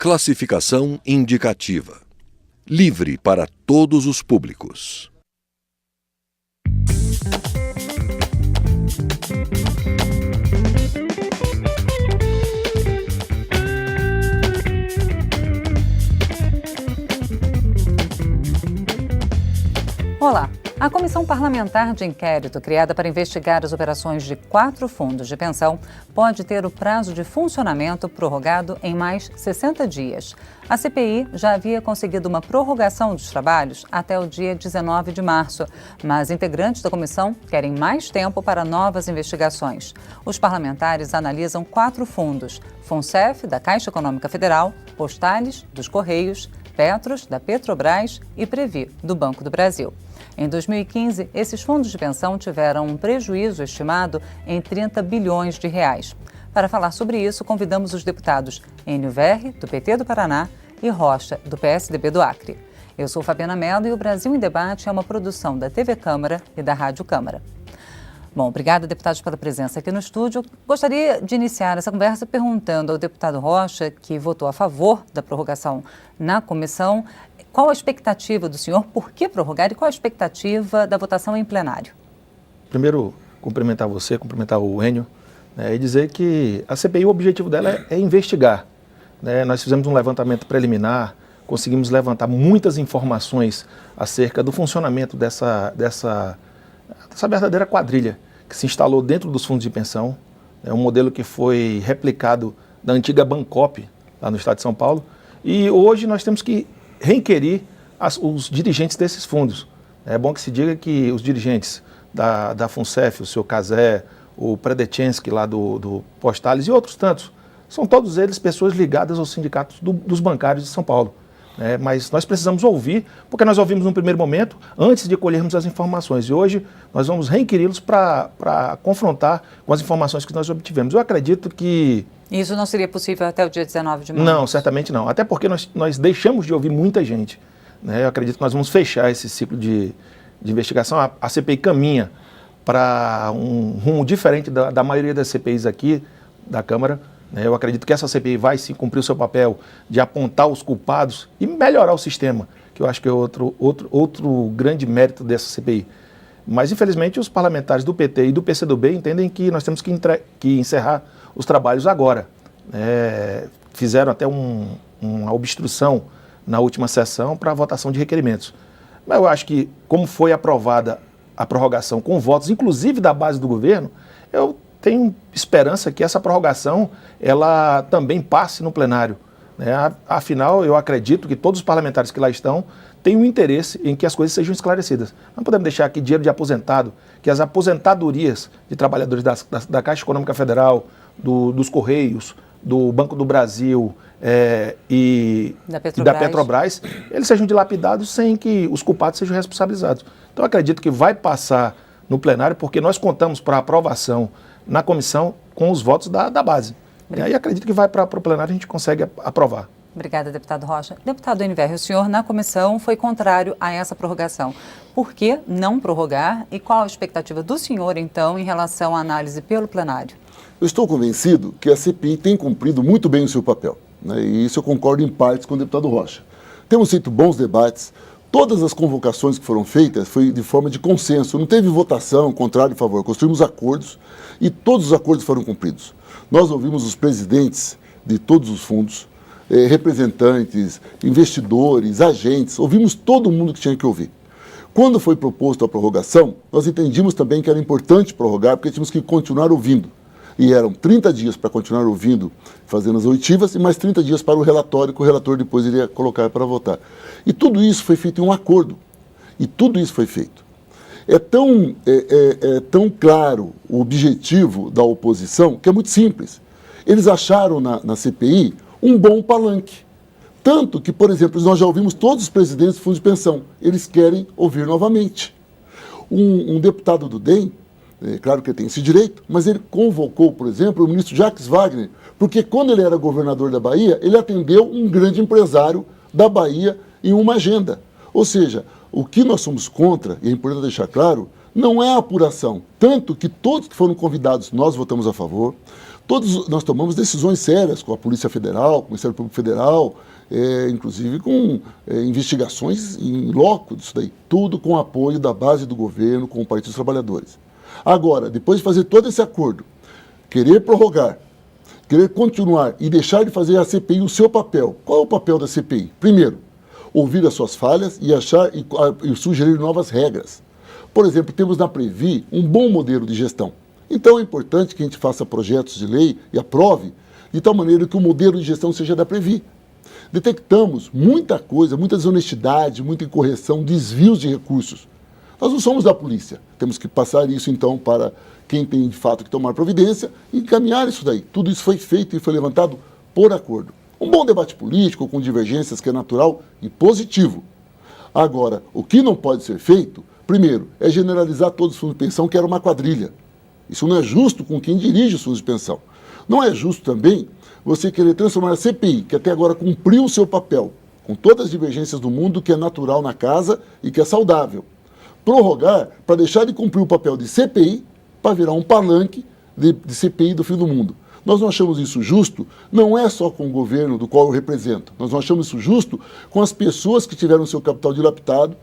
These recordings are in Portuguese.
Classificação indicativa. Livre para todos os públicos. Olá! A Comissão Parlamentar de Inquérito, criada para investigar as operações de 4 fundos de pensão, pode ter o prazo de funcionamento prorrogado em mais 60 dias. A CPI já havia conseguido uma prorrogação dos trabalhos até o dia 19 de março, mas integrantes da comissão querem mais tempo para novas investigações. Os parlamentares analisam 4 fundos: Funcef, da Caixa Econômica Federal, Postales, dos Correios, Petros, da Petrobras e Previ, do Banco do Brasil. Em 2015, esses fundos de pensão tiveram um prejuízo estimado em 30 bilhões de reais. Para falar sobre isso, convidamos os deputados Enio Verri, do PT do Paraná, e Rocha, do PSDB do Acre. Eu sou Fabiana Mello e o Brasil em Debate é uma produção da TV Câmara e da Rádio Câmara. Bom, obrigada, deputados, pela presença aqui no estúdio. Gostaria de iniciar essa conversa perguntando ao deputado Rocha, que votou a favor da prorrogação na comissão, qual a expectativa do senhor, por que prorrogar e qual a expectativa da votação em plenário? Primeiro, cumprimentar você, cumprimentar o Enio, e dizer que a CPI, o objetivo dela é investigar. Nós fizemos um levantamento preliminar, conseguimos levantar muitas informações acerca do funcionamento dessa verdadeira quadrilha que se instalou dentro dos fundos de pensão. É um modelo que foi replicado da antiga Bancop, lá no estado de São Paulo, e hoje nós temos que requerir os dirigentes desses fundos. É bom que se diga que os dirigentes da Funcef, o senhor Cazé, o Predetchensky lá do Postales e outros tantos, são todos eles pessoas ligadas aos sindicatos dos bancários de São Paulo. Mas nós precisamos ouvir, porque nós ouvimos no primeiro momento, antes de colhermos as informações. E hoje nós vamos requeri-los para confrontar com as informações que nós obtivemos. Eu acredito que... Isso não seria possível até o dia 19 de março? Não, certamente não. Até porque nós deixamos de ouvir muita gente. Eu acredito que nós vamos fechar esse ciclo de investigação. A CPI caminha para um rumo diferente da maioria das CPIs aqui da Câmara. Eu acredito que essa CPI vai sim cumprir o seu papel de apontar os culpados e melhorar o sistema, que eu acho que é outro grande mérito dessa CPI. Mas, infelizmente, os parlamentares do PT e do PCdoB entendem que nós temos que encerrar os trabalhos agora. Fizeram até uma obstrução na última sessão para a votação de requerimentos. Mas eu acho que, como foi aprovada a prorrogação com votos, inclusive da base do governo, eu tenho esperança que essa prorrogação ela também passe no plenário. Afinal, eu acredito que todos os parlamentares que lá estão têm um interesse em que as coisas sejam esclarecidas. Não podemos deixar aqui dinheiro de aposentado, que as aposentadorias de trabalhadores da Caixa Econômica Federal, dos Correios, do Banco do Brasil e da Petrobras, eles sejam dilapidados sem que os culpados sejam responsabilizados. Então, eu acredito que vai passar no plenário, porque nós contamos para aprovação na comissão com os votos da base. E aí acredito que vai para o plenário e a gente consegue aprovar. Obrigada, deputado Rocha. Deputado Enio Verri, o senhor na comissão foi contrário a essa prorrogação. Por que não prorrogar e qual a expectativa do senhor, então, em relação à análise pelo plenário? Eu estou convencido que a CPI tem cumprido muito bem o seu papel, e isso eu concordo em partes com o deputado Rocha. Temos feito bons debates. Todas as convocações que foram feitas foi de forma de consenso, não teve votação, contrário e favor. Construímos acordos e todos os acordos foram cumpridos. Nós ouvimos os presidentes de todos os fundos, representantes, investidores, agentes, ouvimos todo mundo que tinha que ouvir. Quando foi proposto a prorrogação, nós entendimos também que era importante prorrogar, porque tínhamos que continuar ouvindo. E eram 30 dias para continuar ouvindo, fazendo as oitivas, e mais 30 dias para o relatório, que o relator depois iria colocar para votar. E tudo isso foi feito em um acordo. E tudo isso foi feito. É tão claro o objetivo da oposição, que é muito simples. Eles acharam na CPI um bom palanque. Tanto que, por exemplo, nós já ouvimos todos os presidentes do fundo de pensão. Eles querem ouvir novamente. Um deputado do DEM, claro que ele tem esse direito, mas ele convocou, por exemplo, o ministro Jacques Wagner, porque quando ele era governador da Bahia, ele atendeu um grande empresário da Bahia em uma agenda. Ou seja, o que nós somos contra, e é importante deixar claro, não é a apuração. Tanto que todos que foram convidados, nós votamos a favor, Todos nós tomamos decisões sérias com a Polícia Federal, com o Ministério Público Federal, inclusive com investigações em loco disso daí. Tudo com o apoio da base do governo, com o Partido dos Trabalhadores. Agora, depois de fazer todo esse acordo, querer prorrogar, querer continuar e deixar de fazer a CPI o seu papel. Qual é o papel da CPI? Primeiro, ouvir as suas falhas e achar e sugerir novas regras. Por exemplo, temos na Previ um bom modelo de gestão. Então é importante que a gente faça projetos de lei e aprove de tal maneira que o modelo de gestão seja da Previ. Detectamos muita coisa, muita desonestidade, muita incorreção, desvios de recursos. Nós não somos da polícia. Temos que passar isso então para quem tem de fato que tomar providência e encaminhar isso daí. Tudo isso foi feito e foi levantado por acordo. Um bom debate político com divergências que é natural e positivo. Agora, o que não pode ser feito, primeiro, é generalizar todos os fundos de pensão que era uma quadrilha. Isso não é justo com quem dirige os fundos de pensão. Não é justo também você querer transformar a CPI, que até agora cumpriu o seu papel, com todas as divergências do mundo, que é natural na casa e que é saudável. Prorrogar para deixar de cumprir o papel de CPI para virar um palanque de CPI do fim do mundo. Nós não achamos isso justo, não é só com o governo do qual eu represento. Nós não achamos isso justo com as pessoas que tiveram seu capital dilapidado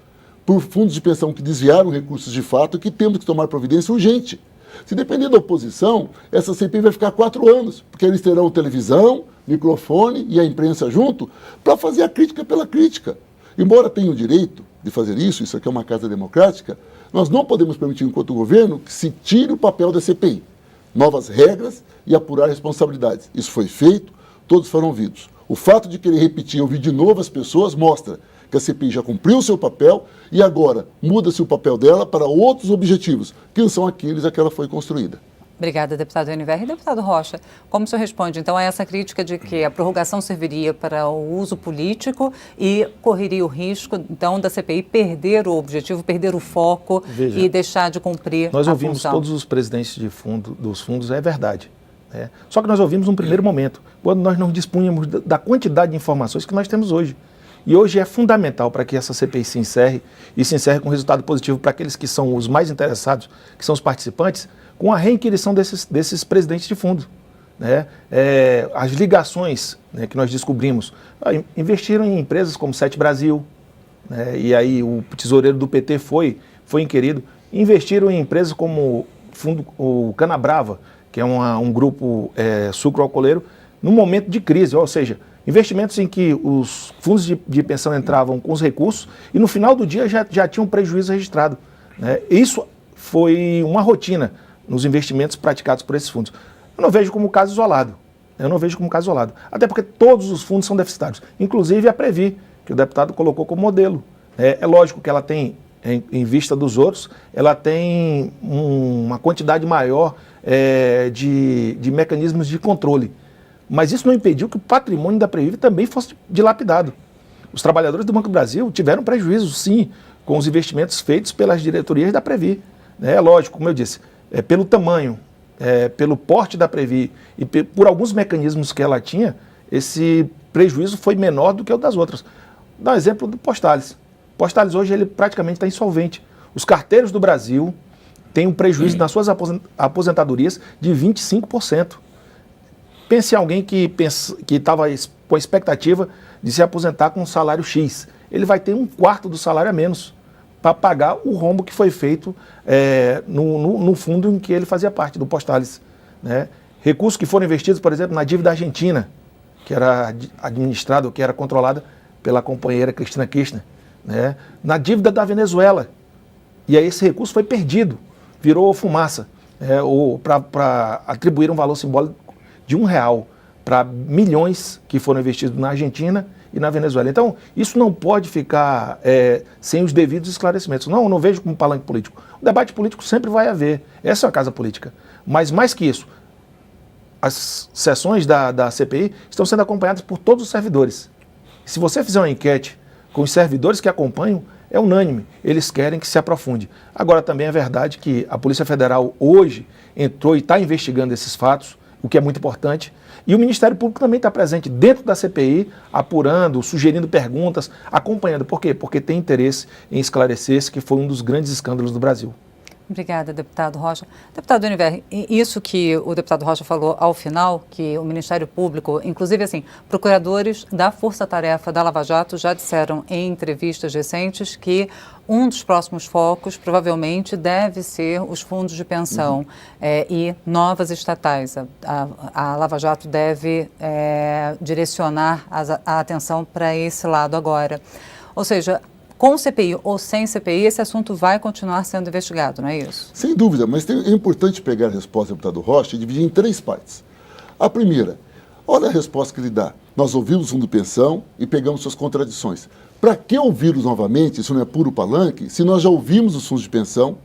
por fundos de pensão que desviaram recursos de fato e que temos que tomar providência urgente. Se depender da oposição, essa CPI vai ficar 4 anos, porque eles terão televisão, microfone e a imprensa junto para fazer a crítica pela crítica. Embora tenham o direito de fazer isso aqui é uma casa democrática, nós não podemos permitir, enquanto governo, que se tire o papel da CPI. Novas regras e apurar responsabilidades. Isso foi feito, todos foram ouvidos. O fato de querer repetir e ouvir de novo as pessoas mostra que a CPI já cumpriu o seu papel e agora muda-se o papel dela para outros objetivos, que são aqueles a que ela foi construída. Obrigada, deputado Univer. E deputado Rocha, como o senhor responde, então, a essa crítica de que a prorrogação serviria para o uso político e correria o risco, então, da CPI perder o objetivo, perder o foco e deixar de cumprir a função? Nós ouvimos todos os presidentes dos fundos, é verdade. Né? Só que nós ouvimos num primeiro momento, quando nós não dispunhamos da quantidade de informações que nós temos hoje. E hoje é fundamental para que essa CPI se encerre e se encerre com resultado positivo para aqueles que são os mais interessados, que são os participantes, com a reinquirição desses presidentes de fundo. Né? As ligações, né, que nós descobrimos, investiram em empresas como Sete Brasil, né, e aí o tesoureiro do PT foi inquirido, investiram em empresas como o Canabrava, que é um grupo sucroalcooleiro, num momento de crise, ou seja, investimentos em que os fundos de pensão entravam com os recursos e no final do dia já tinham um prejuízo registrado. Né? Isso foi uma rotina nos investimentos praticados por esses fundos. Eu não vejo como caso isolado. Até porque todos os fundos são deficitários, inclusive a Previ, que o deputado colocou como modelo. É lógico que ela tem, em vista dos outros, ela tem uma quantidade maior de mecanismos de controle. Mas isso não impediu que o patrimônio da Previ também fosse dilapidado. Os trabalhadores do Banco do Brasil tiveram prejuízo, sim, com os investimentos feitos pelas diretorias da Previ. É lógico, como eu disse, pelo tamanho, pelo porte da Previ e por alguns mecanismos que ela tinha, esse prejuízo foi menor do que o das outras. Dá um exemplo do Postales. Postales hoje ele praticamente está insolvente. Os carteiros do Brasil têm um prejuízo nas suas aposentadorias de 25%. Pense em alguém que estava com a expectativa de se aposentar com um salário X. Ele vai ter 1/4 do salário a menos para pagar o rombo que foi feito no fundo em que ele fazia parte, do Postales. Né? Recursos que foram investidos, por exemplo, na dívida argentina, que era administrada, que era controlada pela companheira Cristina Kirchner. Né? Na dívida da Venezuela. E aí esse recurso foi perdido, virou fumaça, para atribuir um valor simbólico de R$1 para milhões que foram investidos na Argentina e na Venezuela. Então, isso não pode ficar sem os devidos esclarecimentos. Não vejo como palanque político. O debate político sempre vai haver. Essa é a casa política. Mas, mais que isso, as sessões da CPI estão sendo acompanhadas por todos os servidores. Se você fizer uma enquete com os servidores que acompanham, é unânime. Eles querem que se aprofunde. Agora, também é verdade que a Polícia Federal hoje entrou e está investigando esses fatos, o que é muito importante, e o Ministério Público também está presente dentro da CPI, apurando, sugerindo perguntas, acompanhando. Por quê? Porque tem interesse em esclarecer esse que foi um dos grandes escândalos do Brasil. Obrigada, deputado Rocha. Deputado Univer, isso que o deputado Rocha falou ao final, que o Ministério Público, inclusive assim, procuradores da Força-Tarefa da Lava Jato já disseram em entrevistas recentes que um dos próximos focos provavelmente deve ser os fundos de pensão e novas estatais. A Lava Jato deve direcionar a atenção para esse lado agora. Ou seja, com CPI ou sem CPI, esse assunto vai continuar sendo investigado, não é isso? Sem dúvida, mas é importante pegar a resposta do deputado Rocha e dividir em 3 partes. A primeira, olha a resposta que ele dá. Nós ouvimos o fundo de pensão e pegamos suas contradições. Para que ouvi-los novamente, isso não é puro palanque, se nós já ouvimos os fundos de pensão,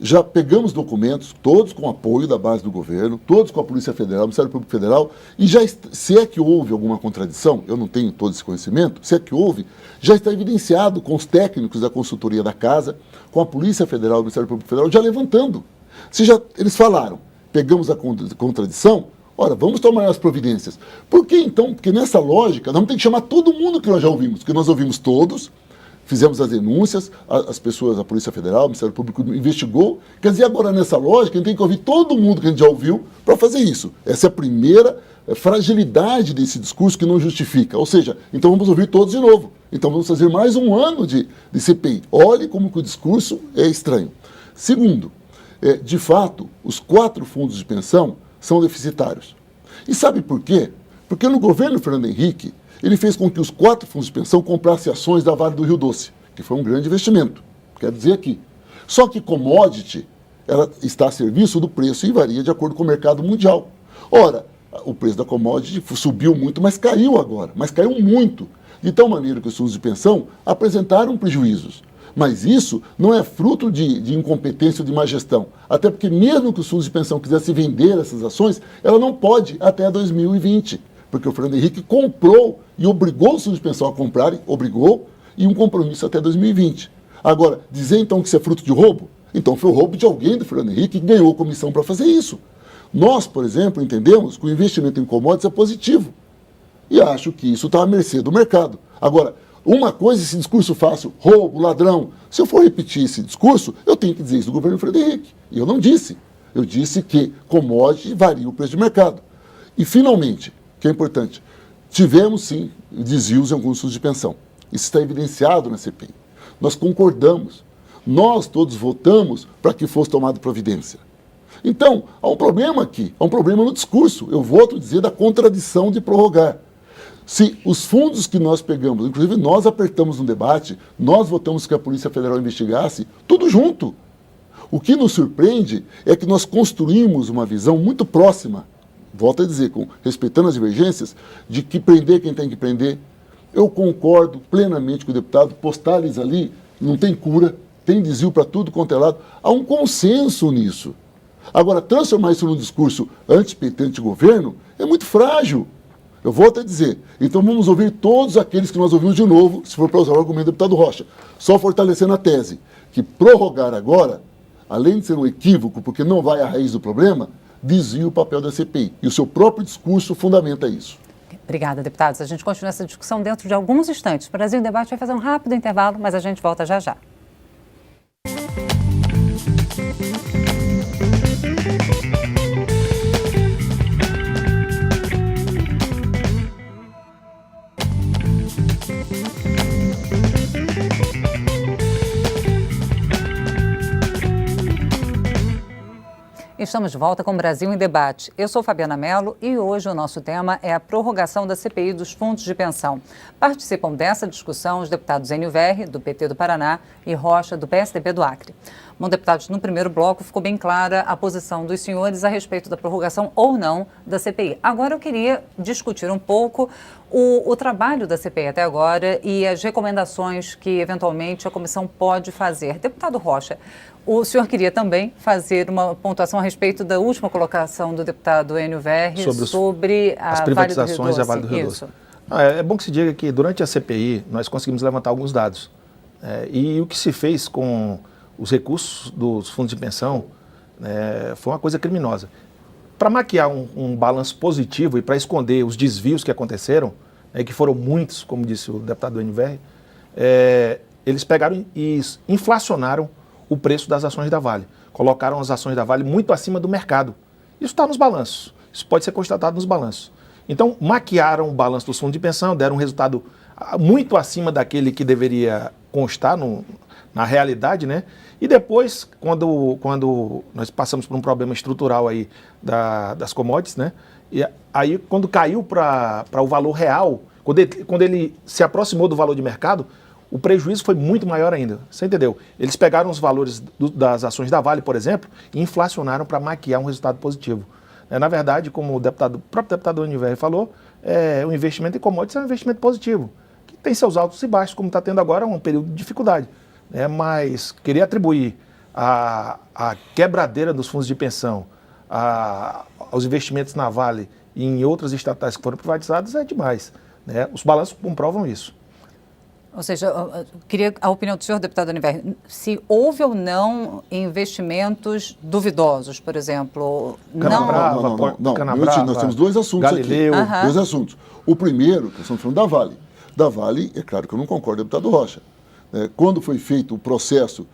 já pegamos documentos, todos com apoio da base do governo, todos com a Polícia Federal, o Ministério Público Federal, e já, se é que houve alguma contradição, eu não tenho todo esse conhecimento, se é que houve, já está evidenciado com os técnicos da consultoria da Casa, com a Polícia Federal, o Ministério Público Federal, já levantando. Se já, eles falaram, pegamos a contradição, ora, vamos tomar as providências. Por que então? Porque nessa lógica, nós vamos ter que chamar todo mundo que nós já ouvimos, porque nós ouvimos todos, fizemos as denúncias, as pessoas, a Polícia Federal, o Ministério Público investigou. Quer dizer, agora nessa lógica, a gente tem que ouvir todo mundo que a gente já ouviu para fazer isso. Essa é a primeira fragilidade desse discurso que não justifica. Ou seja, então vamos ouvir todos de novo. Então vamos fazer mais um ano de CPI. Olhe como que o discurso é estranho. Segundo, de fato, os 4 fundos de pensão são deficitários. E sabe por quê? Porque no governo Fernando Henrique, ele fez com que os 4 fundos de pensão comprassem ações da Vale do Rio Doce, que foi um grande investimento, quero dizer aqui. Só que commodity, ela está a serviço do preço e varia de acordo com o mercado mundial. Ora, o preço da commodity subiu muito, mas caiu agora, mas caiu muito, de tal maneira que os fundos de pensão apresentaram prejuízos. Mas isso não é fruto de incompetência ou de má gestão. Até porque mesmo que os fundos de pensão quisessem vender essas ações, ela não pode até 2020. Porque o Fernando Henrique comprou e obrigou os fundos de pensão a comprarem, obrigou, e um compromisso até 2020. Agora, dizer então que isso é fruto de roubo? Então foi o roubo de alguém do Fernando Henrique que ganhou comissão para fazer isso. Nós, por exemplo, entendemos que o investimento em commodities é positivo. E acho que isso está à mercê do mercado. Agora, uma coisa, esse discurso fácil, roubo, ladrão, se eu for repetir esse discurso, eu tenho que dizer isso do governo Fernando Henrique. E eu não disse. Eu disse que commodity varia o preço de mercado. E, finalmente, que é importante, tivemos sim desvios em alguns fundos de pensão. Isso está evidenciado na CPI. Nós concordamos. Nós todos votamos para que fosse tomada providência. Então, há um problema aqui, há um problema no discurso. Eu volto a dizer da contradição de prorrogar. Se os fundos que nós pegamos, inclusive nós apertamos no debate, nós votamos que a Polícia Federal investigasse, tudo junto. O que nos surpreende é que nós construímos uma visão muito próxima, volto a dizer, respeitando as divergências, de que prender quem tem que prender. Eu concordo plenamente com o deputado, postales ali, não tem cura, tem desvio para tudo quanto é lado. Há um consenso nisso. Agora, transformar isso num discurso anti-PT, anti-governo, é muito frágil. Eu volto a dizer. Então vamos ouvir todos aqueles que nós ouvimos de novo, se for para usar o argumento do deputado Rocha. Só fortalecendo a tese que prorrogar agora, além de ser um equívoco, porque não vai à raiz do problema, desvia o papel da CPI. E o seu próprio discurso fundamenta isso. Obrigada, deputados. A gente continua essa discussão dentro de alguns instantes. O Brasil em Debate vai fazer um rápido intervalo, mas a gente volta já já. Estamos de volta com o Brasil em Debate. Eu sou Fabiana Mello e hoje o nosso tema é a prorrogação da CPI dos fundos de pensão. Participam dessa discussão os deputados Enio Verri, do PT do Paraná, e Rocha, do PSDB do Acre. Bom, deputados, no primeiro bloco ficou bem clara a posição dos senhores a respeito da prorrogação ou não da CPI. Agora eu queria discutir um pouco o trabalho da CPI até agora e as recomendações que, eventualmente, a comissão pode fazer. Deputado Rocha, o senhor queria também fazer uma pontuação a respeito da última colocação do deputado Enio Verri sobre as privatizações e a Vale do Rio Doce. É bom que se diga que durante a CPI nós conseguimos levantar alguns dados. E o que se fez com os recursos dos fundos de pensão foi uma coisa criminosa. Para maquiar um balanço positivo e para esconder os desvios que aconteceram, que foram muitos, como disse o deputado Enio Verri, eles pegaram e inflacionaram o preço das ações da Vale. colocaram as ações da Vale muito acima do mercado. Isso está nos balanços, isso pode ser constatado nos balanços. Então, maquiaram o balanço dos fundos de pensão, deram um resultado muito acima daquele que deveria constar na realidade, né? E depois, quando nós passamos por um problema estrutural aí das commodities, né? E aí, quando caiu para o valor real, quando ele se aproximou do valor de mercado, o prejuízo foi muito maior ainda. Você entendeu? Eles pegaram os valores das ações da Vale, por exemplo, e inflacionaram para maquiar um resultado positivo. Na verdade, como o próprio deputado Oniver falou, o investimento em commodities é um investimento positivo, que tem seus altos e baixos, como está tendo agora um período de dificuldade. Mas queria atribuir a quebradeira dos fundos de pensão aos investimentos na Vale e em outras estatais que foram privatizadas é demais. Os balanços comprovam isso. Ou seja, eu queria a opinião do senhor, deputado Oniver, se houve ou não investimentos duvidosos, por exemplo. Canabrava, nós temos dois assuntos Galileu. aqui. Dois assuntos. O primeiro, que estamos falando da Vale. Da Vale, é claro que eu não concordo, deputado Rocha. Quando foi feito o processo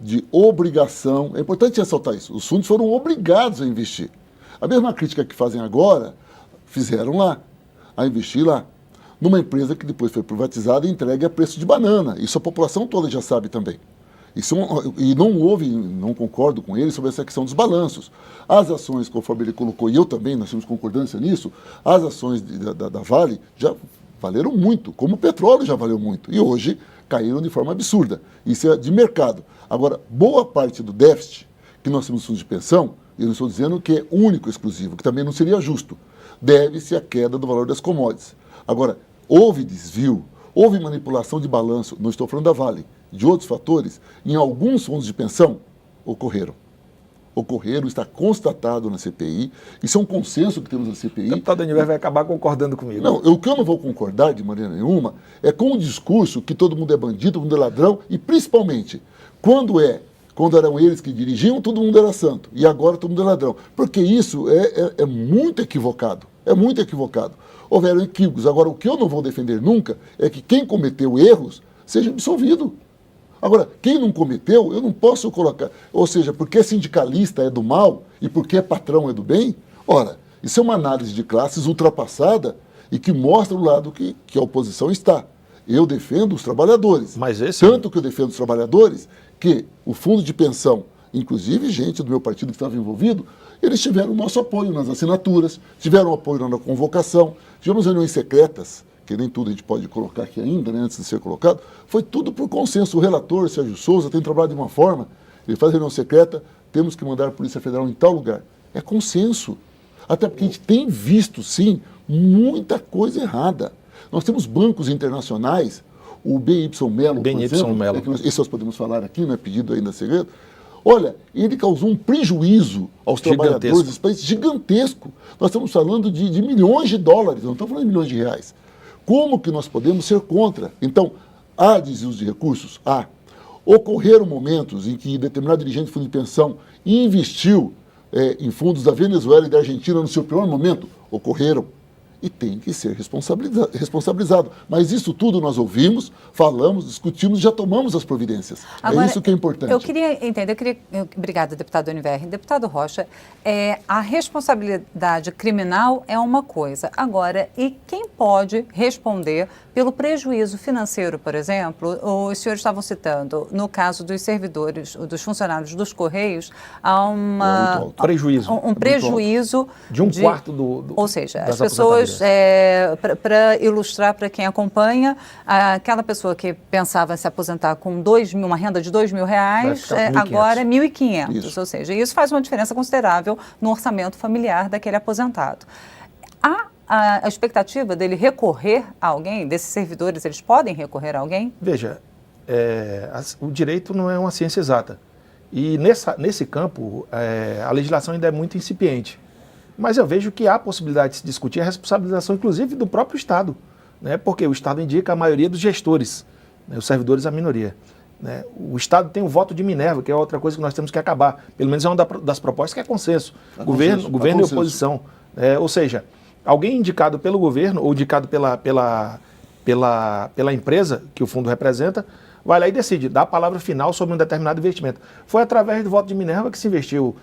de obrigação, é importante ressaltar isso, os fundos foram obrigados a investir. A mesma crítica que fazem agora, fizeram lá, a investir lá, numa empresa que depois foi privatizada e entregue a preço de banana. Isso a população toda já sabe também. E não concordo com ele sobre essa questão dos balanços. As ações, conforme ele colocou, e eu também, nós temos concordância nisso, as ações da Vale já valeram muito, como o petróleo já valeu muito. E hoje caíram de forma absurda. Isso é de mercado. Agora, boa parte do déficit que nós temos no fundo de pensão, eu não estou dizendo que é único, exclusivo, que também não seria justo, deve-se à queda do valor das commodities. Agora, houve desvio, houve manipulação de balanço, não estou falando da Vale, de outros fatores, em alguns fundos de pensão, ocorreram, está constatado na CPI, isso é um consenso que temos na CPI. O deputado Oniver vai acabar concordando comigo. Não, o que eu não vou concordar de maneira nenhuma é com o discurso que todo mundo é bandido, todo mundo é ladrão, e principalmente, quando eram eles que dirigiam, todo mundo era santo, e agora todo mundo é ladrão. Porque isso é muito equivocado, Houveram equívocos. Agora, o que eu não vou defender nunca é que quem cometeu erros seja absolvido. Agora, quem não cometeu, eu não posso colocar. Ou seja, porque sindicalista é do mal e porque patrão é do bem? Ora, isso é uma análise de classes ultrapassada e que mostra o lado que a oposição está. Eu defendo os trabalhadores. Tanto que eu defendo os trabalhadores que o fundo de pensão, inclusive gente do meu partido que estava envolvido, eles tiveram o nosso apoio nas assinaturas, tiveram apoio na convocação, tivemos reuniões secretas, que nem tudo a gente pode colocar aqui ainda, né, antes de ser colocado, foi tudo por consenso. O relator, Sérgio Souza, tem trabalhado de uma forma, ele faz reunião secreta, temos que mandar a Polícia Federal em tal lugar. É consenso. Até porque a gente tem visto, sim, muita coisa errada. Nós temos bancos internacionais, o BY Melo, por exemplo, esse nós podemos falar aqui, não é pedido ainda segredo. Olha, ele causou um prejuízo aos trabalhadores desse país gigantesco. Nós estamos falando de milhões de dólares, não estamos falando de milhões de reais. Como que nós podemos ser contra? Então, há desvios de recursos? Há. Ocorreram momentos em que determinado dirigente de fundo de pensão investiu em fundos da Venezuela e da Argentina no seu pior momento? Ocorreram. E tem que ser responsabilizado. Mas isso tudo nós ouvimos, falamos, discutimos, já tomamos as providências. Agora, é isso que é importante. Eu queria entender, obrigada, deputado Oniver. Deputado Rocha, a responsabilidade criminal é uma coisa. Agora, e quem pode responder pelo prejuízo financeiro, por exemplo? Os senhores estavam citando, no caso dos servidores, dos funcionários dos Correios, há um prejuízo de um quarto do ou seja, as pessoas, para ilustrar para quem acompanha, aquela pessoa que pensava em se aposentar com uma renda de R$2.000, agora é R$1.500. Ou seja, isso faz uma diferença considerável no orçamento familiar daquele aposentado. A expectativa dele recorrer a alguém, desses servidores, eles podem recorrer a alguém? Veja, o direito não é uma ciência exata. E nesse campo, a legislação ainda é muito incipiente. Mas eu vejo que há possibilidade de se discutir a responsabilização, inclusive, do próprio Estado, né? Porque o Estado indica a maioria dos gestores, né? Os servidores a minoria. Né? O Estado tem o voto de Minerva, que é outra coisa que nós temos que acabar. Pelo menos é uma das propostas que é consenso. Governo e oposição. Ou seja, alguém indicado pelo governo ou indicado pela empresa que o fundo representa vai lá e decide, dá a palavra final sobre um determinado investimento. Foi através do voto de Minerva que se investiu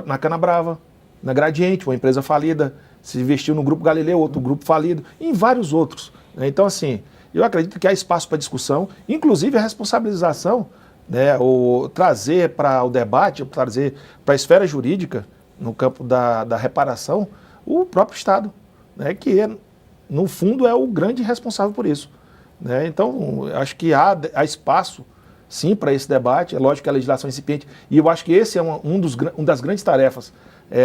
na Canabrava, na Gradiente, uma empresa falida, se investiu no Grupo Galileu, outro grupo falido, e em vários outros. Né? Então, assim, eu acredito que há espaço para discussão, inclusive a responsabilização, né, ou trazer para o debate, ou trazer para a esfera jurídica, no campo da reparação, o próprio Estado, né, que, no fundo, é o grande responsável por isso. Né? Então, acho que há espaço, sim, para esse debate. É lógico que a legislação é incipiente, e eu acho que esse é uma das grandes tarefas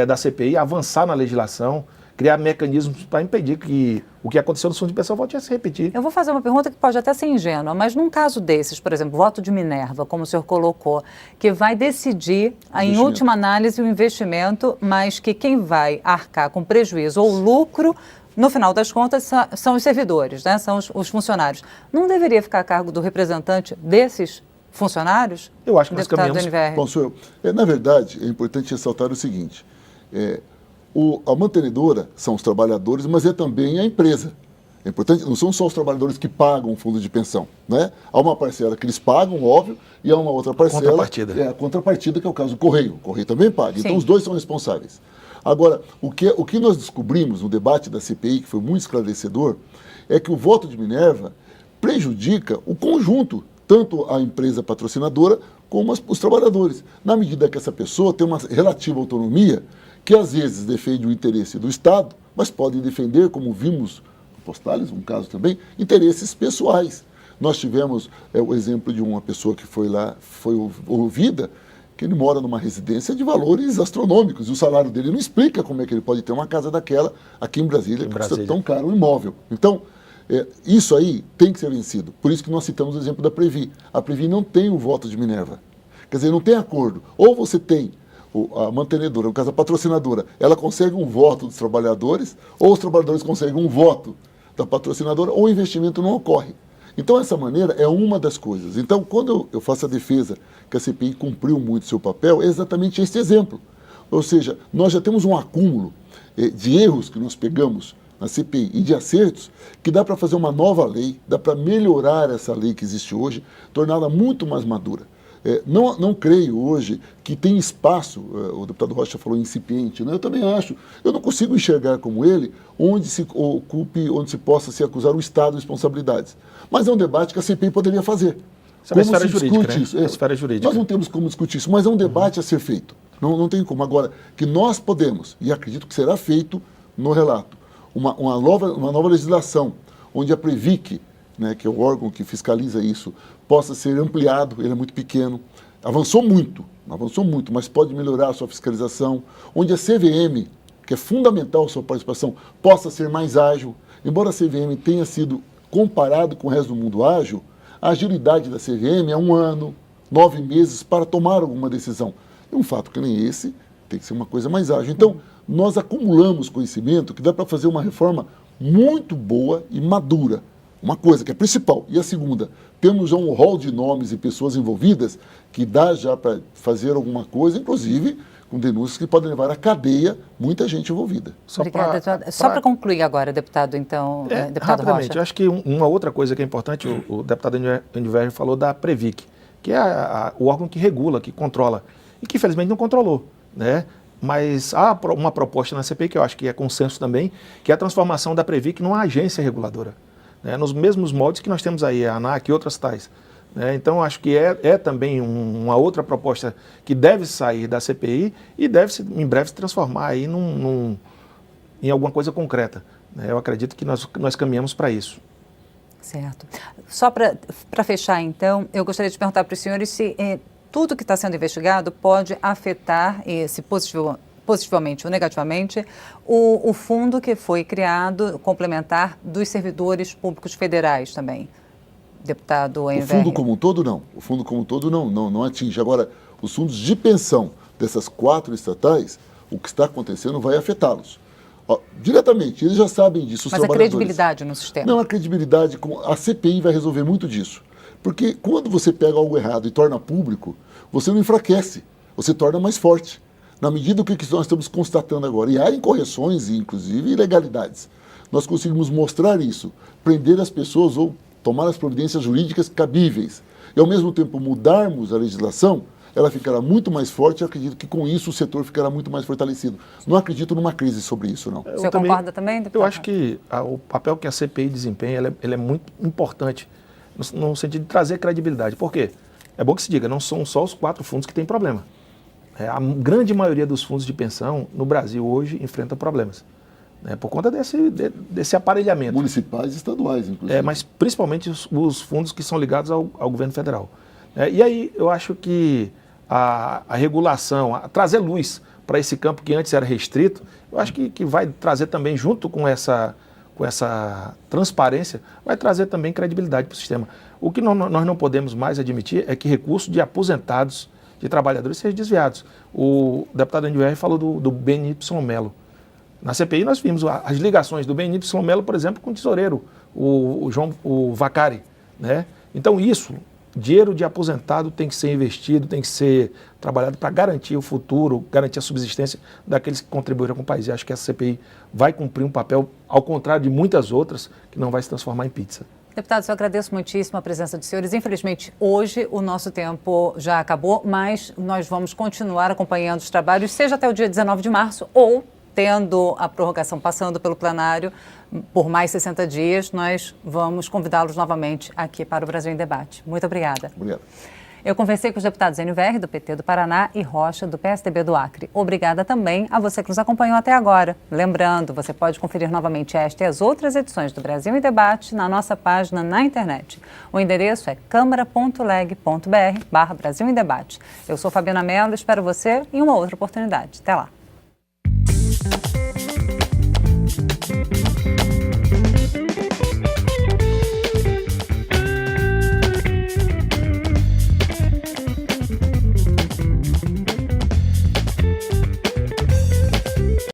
da CPI, avançar na legislação, criar mecanismos para impedir que o que aconteceu no fundo de pensão volte a se repetir. Eu vou fazer uma pergunta que pode até ser ingênua, mas num caso desses, por exemplo, voto de Minerva, como o senhor colocou, que vai decidir, em última análise, o investimento, mas que quem vai arcar com prejuízo ou lucro, no final das contas, são os servidores, né? São os funcionários. Não deveria ficar a cargo do representante desses funcionários? Eu acho que nós caminhamos... Bom, senhor, na verdade, é importante ressaltar o seguinte, a mantenedora são os trabalhadores, mas é também a empresa. É importante, não são só os trabalhadores que pagam o fundo de pensão, né? Há uma parcela que eles pagam, óbvio, e há uma outra parcela... Contrapartida. A contrapartida, que é o caso do Correio. O Correio também paga. Sim. Então, os dois são responsáveis. Agora, o que nós descobrimos no debate da CPI, que foi muito esclarecedor, é que o voto de Minerva prejudica o conjunto, tanto a empresa patrocinadora como os trabalhadores, na medida que essa pessoa tem uma relativa autonomia, que às vezes defende o interesse do Estado, mas pode defender, como vimos no Postales, um caso também, interesses pessoais. Nós tivemos o exemplo de uma pessoa que foi lá, foi ouvida, que ele mora numa residência de valores astronômicos, e o salário dele não explica como é que ele pode ter uma casa daquela aqui em Brasília, que custa tão caro um imóvel. Então, isso aí tem que ser vencido. Por isso que nós citamos o exemplo da Previ. A Previ não tem o voto de Minerva. Quer dizer, não tem acordo. Ou você tem a mantenedora, no caso a patrocinadora, ela consegue um voto dos trabalhadores, ou os trabalhadores conseguem um voto da patrocinadora, ou o investimento não ocorre. Então, essa maneira é uma das coisas. Então, quando eu faço a defesa que a CPI cumpriu muito seu papel, é exatamente este exemplo. Ou seja, nós já temos um acúmulo de erros que nós pegamos na CPI e de acertos, que dá para fazer uma nova lei, dá para melhorar essa lei que existe hoje, torná-la muito mais madura. Não creio hoje que tem espaço, o deputado Rocha falou incipiente, né? Eu também acho, eu não consigo enxergar como ele onde se possa se acusar o Estado de responsabilidades. Mas é um debate que a CPI poderia fazer. Isso é uma esfera jurídica, né? É esfera jurídica. Nós não temos como discutir isso, mas é um debate a ser feito. Não tem como. Agora, que nós podemos, e acredito que será feito no relato, uma nova legislação, onde a Previc, né, que é o órgão que fiscaliza isso, possa ser ampliado, ele é muito pequeno, avançou muito, mas pode melhorar a sua fiscalização, onde a CVM, que é fundamental a sua participação, possa ser mais ágil. Embora a CVM tenha sido comparado com o resto do mundo ágil, a agilidade da CVM é 1 ano, 9 meses para tomar alguma decisão. E um fato que nem esse tem que ser uma coisa mais ágil. Então, nós acumulamos conhecimento que dá para fazer uma reforma muito boa e madura. Uma coisa que é principal. E a segunda, temos já um rol de nomes e pessoas envolvidas que dá já para fazer alguma coisa, inclusive com denúncias que podem levar à cadeia muita gente envolvida. Obrigada. Só para concluir agora, deputado, então, deputado rapidamente, Rocha. eu acho que uma outra coisa que é importante, o deputado Eniverno falou da Previc, que é o órgão que regula, que controla, e que infelizmente não controlou, né? Mas há uma proposta na CPI que eu acho que é consenso também, que é a transformação da Previc numa agência reguladora, né? Nos mesmos moldes que nós temos aí, a ANAC e outras tais. Então, acho que é também uma outra proposta que deve sair da CPI e deve, em breve, se transformar aí em alguma coisa concreta. Eu acredito que nós caminhamos para isso. Certo. Só para fechar, então, eu gostaria de perguntar para os senhores se tudo que está sendo investigado pode afetar, se positivamente ou negativamente, o fundo que foi criado, complementar, dos servidores públicos federais também. Deputado Eniverno. O fundo como um todo, não. O fundo como um todo, não atinge. Agora, os fundos de pensão dessas 4 estatais, o que está acontecendo vai afetá-los. Diretamente, eles já sabem disso, os Mas trabalhadores. A credibilidade no sistema? Não, a credibilidade, a CPI vai resolver muito disso. Porque quando você pega algo errado e torna público, você não enfraquece, você torna mais forte. Na medida que nós estamos constatando agora, e há incorreções e inclusive ilegalidades, nós conseguimos mostrar isso, prender as pessoas ou tomar as providências jurídicas cabíveis e, ao mesmo tempo, mudarmos a legislação, ela ficará muito mais forte e acredito que com isso o setor ficará muito mais fortalecido. Não acredito numa crise sobre isso, não. O senhor concorda também, deputado? Eu acho que o papel que a CPI desempenha ele é muito importante no sentido de trazer credibilidade. Por quê? É bom que se diga, não são só os 4 fundos que têm problema. A grande maioria dos fundos de pensão no Brasil hoje enfrenta problemas. Por conta desse aparelhamento. Municipais e estaduais, inclusive. Mas principalmente os fundos que são ligados ao governo federal. E aí eu acho que a regulação, trazer luz para esse campo que antes era restrito, eu acho que vai trazer também, junto com essa transparência, vai trazer também credibilidade para o sistema. O que nós não podemos mais admitir é que recursos de aposentados, de trabalhadores, sejam desviados. O deputado Andiver falou do BNY Melo. Na CPI nós vimos as ligações do BNY Melo, por exemplo, com o tesoureiro, o Vacari. Então isso, dinheiro de aposentado tem que ser investido, tem que ser trabalhado para garantir o futuro, garantir a subsistência daqueles que contribuíram com o país. E acho que essa CPI vai cumprir um papel, ao contrário de muitas outras, que não vai se transformar em pizza. Deputados, eu agradeço muitíssimo a presença dos senhores. Infelizmente, hoje o nosso tempo já acabou, mas nós vamos continuar acompanhando os trabalhos, seja até o dia 19 de março ou, tendo a prorrogação passando pelo plenário por mais 60 dias, nós vamos convidá-los novamente aqui para o Brasil em Debate. Muito obrigada. Obrigado. Eu conversei com os deputados Andiver, do PT do Paraná, e Rocha, do PSDB do Acre. Obrigada também a você que nos acompanhou até agora. Lembrando, você pode conferir novamente esta e as outras edições do Brasil em Debate na nossa página na internet. O endereço é câmara.leg.br/Brasil em Debate. Eu sou Fabiana Mello e espero você em uma outra oportunidade. Até lá.